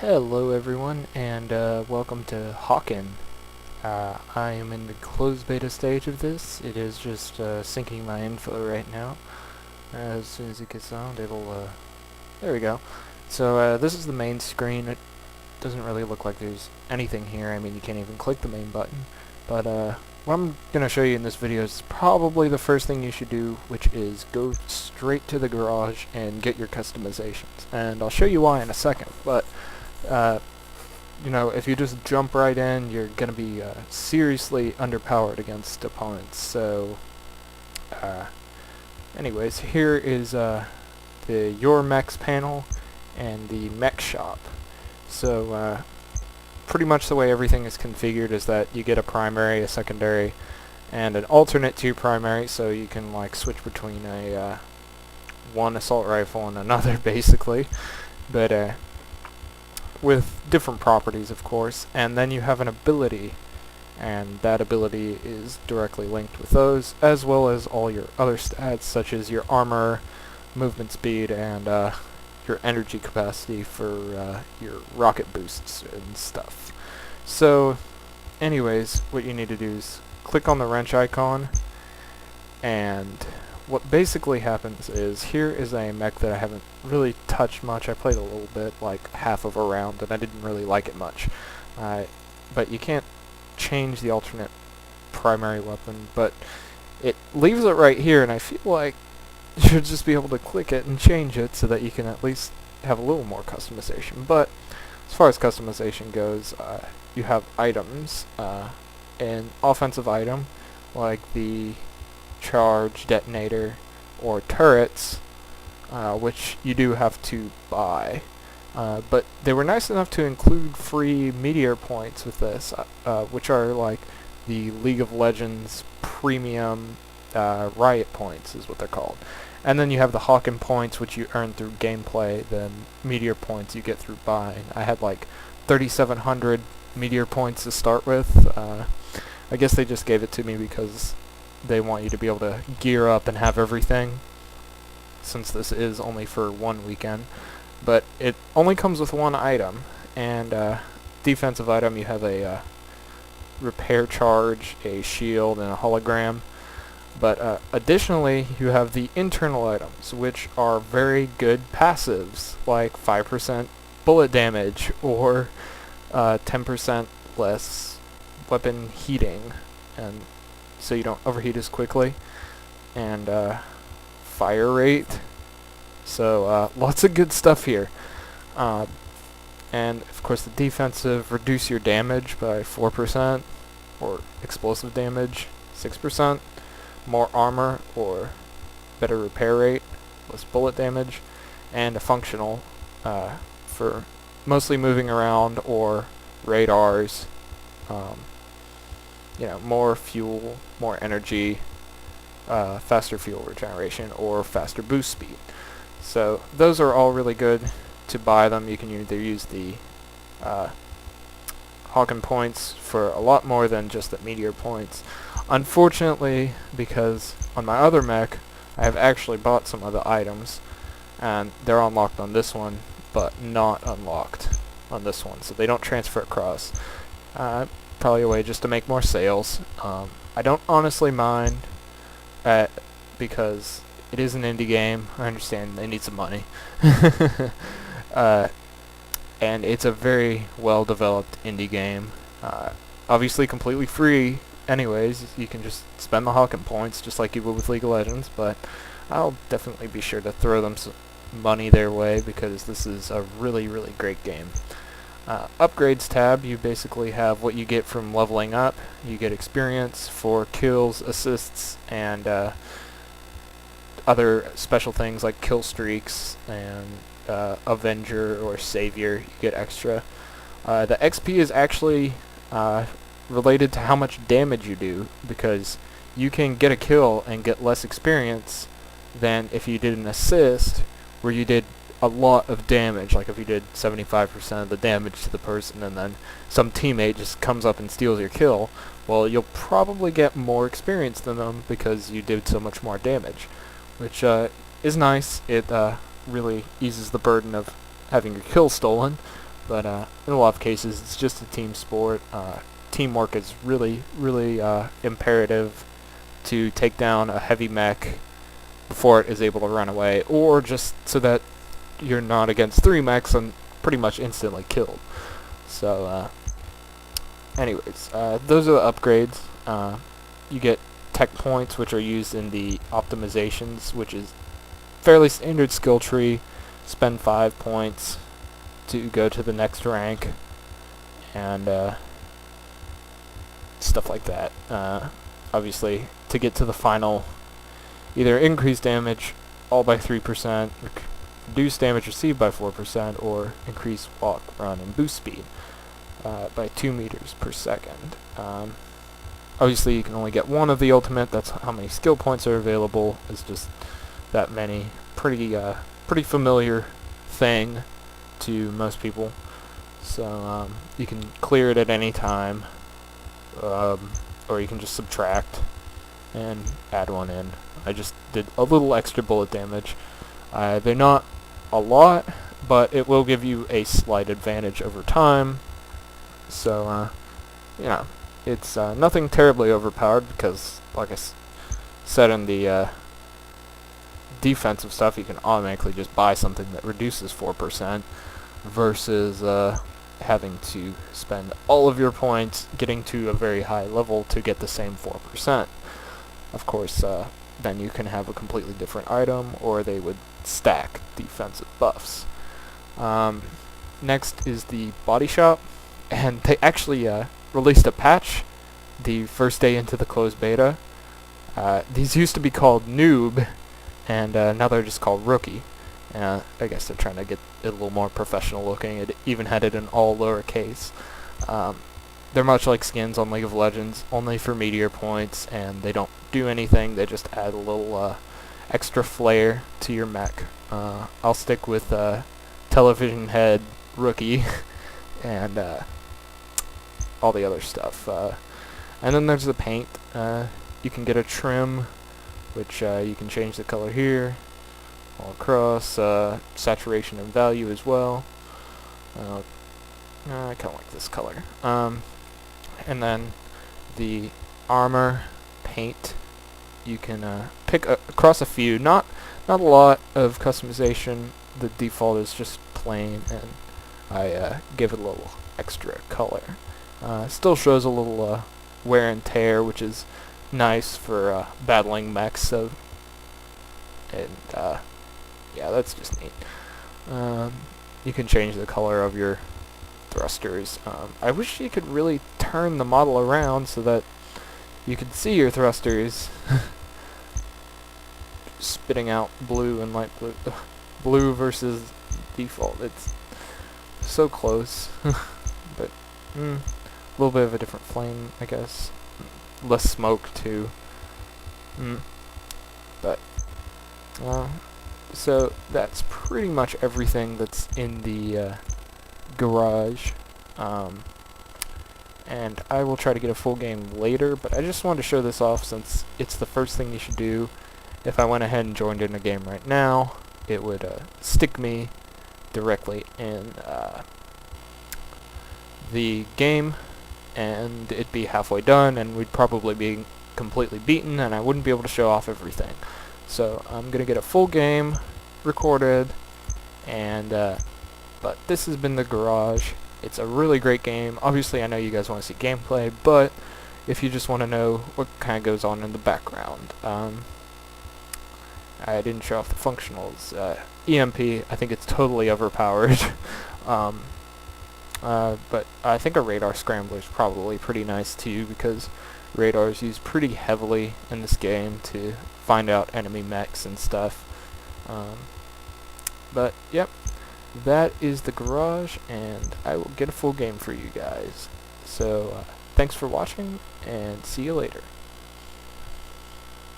Hello everyone, and welcome to Hawken. I am in the closed beta stage of this. It is just syncing my info right now. As soon as it gets on, there we go. So this is the main screen. It doesn't really look like there's anything here. I mean, you can't even click the main button. But what I'm going to show you in this video is probably the first thing you should do, which is go straight to the garage and get your customizations. And I'll show you why in a second, but if you just jump right in, you're going to be seriously underpowered against opponents. So, anyways, here is the Your Mechs panel and the Mech Shop. So, pretty much the way everything is configured is that you get a primary, a secondary, and an alternate to your primary, so you can like switch between one assault rifle and another, basically. But with different properties, of course, and then you have an ability, and that ability is directly linked with those, as well as all your other stats, such as your armor, movement speed, and your energy capacity for your rocket boosts and stuff. So, anyways, what you need to do is click on the wrench icon, and what basically happens is, here is a mech that I haven't really touched much. I played a little bit, like half of a round, and I didn't really like it much. But you can't change the alternate primary weapon, but it leaves it right here, and I feel like you should just be able to click it and change it so that you can at least have a little more customization. But as far as customization goes, you have items. An offensive item, like the charge, detonator, or turrets, which you do have to buy. But they were nice enough to include free meteor points with this, which are like the League of Legends premium riot points is what they're called. And then you have the Hawken points, which you earn through gameplay, then meteor points you get through buying. I had like 3,700 meteor points to start with. I guess they just gave it to me because they want you to be able to gear up and have everything, since this is only for one weekend. But it only comes with one item, and defensive item, you have a repair charge, a shield, and a hologram. But additionally, you have the internal items, which are very good passives, like 5% bullet damage, or 10% less weapon heating, and so you don't overheat as quickly, and fire rate. So lots of good stuff here. And of course the defensive, reduce your damage by 4%, or explosive damage 6%, more armor or better repair rate, less bullet damage, and a functional for mostly moving around or radars. More fuel, more energy, faster fuel regeneration, or faster boost speed. So those are all really good to buy them. You can either use the Hawken points for a lot more than just the meteor points. Unfortunately, because on my other mech, I have actually bought some other items, and they're unlocked on this one, but not unlocked on this one, so they don't transfer across. Probably a way just to make more sales. I don't honestly mind, because it is an indie game. I understand they need some money. And it's a very well developed indie game. Obviously completely free anyways. You can just spend the Hawken points just like you would with League of Legends, but I'll definitely be sure to throw them some money their way, because this is a really, really great game. Upgrades tab, you basically have what you get from leveling up. You get experience for kills, assists, and other special things like kill streaks and Avenger or Savior. You get extra. The XP is actually related to how much damage you do, because you can get a kill and get less experience than if you did an assist where you did a lot of damage, like if you did 75% of the damage to the person and then some teammate just comes up and steals your kill. Well, you'll probably get more experience than them because you did so much more damage, which is nice. It really eases the burden of having your kill stolen, but in a lot of cases it's just a team sport. Teamwork is really, really imperative to take down a heavy mech before it is able to run away, or just so that you're not against 3 mechs and pretty much instantly killed. So anyways, those are the upgrades. You get tech points, which are used in the optimizations, which is fairly standard skill tree. Spend 5 points to go to the next rank, and stuff like that. Obviously, to get to the final, either increase damage all by 3%, reduce damage received by 4%, or increase walk, run, and boost speed by 2 meters per second. Obviously, you can only get one of the ultimate. That's how many skill points are available. It's just that many. Pretty familiar thing to most people. So you can clear it at any time, or you can just subtract and add one in. I just did a little extra bullet damage. They're not a lot, but it will give you a slight advantage over time. So you know, it's nothing terribly overpowered, because like I said in the defensive stuff, you can automatically just buy something that reduces 4% versus having to spend all of your points getting to a very high level to get the same 4%. Of course, then you can have a completely different item, or they would stack defensive buffs. Next is the body shop, and they actually released a patch the first day into the closed beta. These used to be called Noob, and now they're just called Rookie. I guess they're trying to get it a little more professional looking. It even had it in all lowercase. They're much like skins on League of Legends, only for meteor points, and they don't do anything. They just add a little extra flair to your mech. I'll stick with Television Head Rookie and all the other stuff. And then there's the paint. You can get a trim, which you can change the color here, all across, saturation and value as well. I kind of like this color. And then the armor paint, you can pick across a few. Not a lot of customization. The default is just plain, and I give it a little extra color. Still shows a little wear and tear, which is nice for battling mechs. So, and yeah, that's just neat. You can change the color of your thrusters. I wish you could really turn the model around so that you could see your thrusters spitting out blue and light blue. Blue versus default. It's so close. But a little bit of a different flame, I guess. Less smoke too. But so that's pretty much everything that's in the garage. And I will try to get a full game later, but I just wanted to show this off since it's the first thing you should do. If I went ahead and joined in a game right now, it would stick me directly in the game, and it'd be halfway done, and we'd probably be completely beaten, and I wouldn't be able to show off everything. So I'm gonna get a full game recorded, and but this has been the garage. It's a really great game. Obviously, I know you guys want to see gameplay, but if you just want to know what kind of goes on in the background, I didn't show off the functionals. EMP, I think it's totally overpowered. But I think a radar scrambler is probably pretty nice too, because radar is used pretty heavily in this game to find out enemy mechs and stuff. But yep, that is the garage, and I will get a full game for you guys. So thanks for watching, and see you later.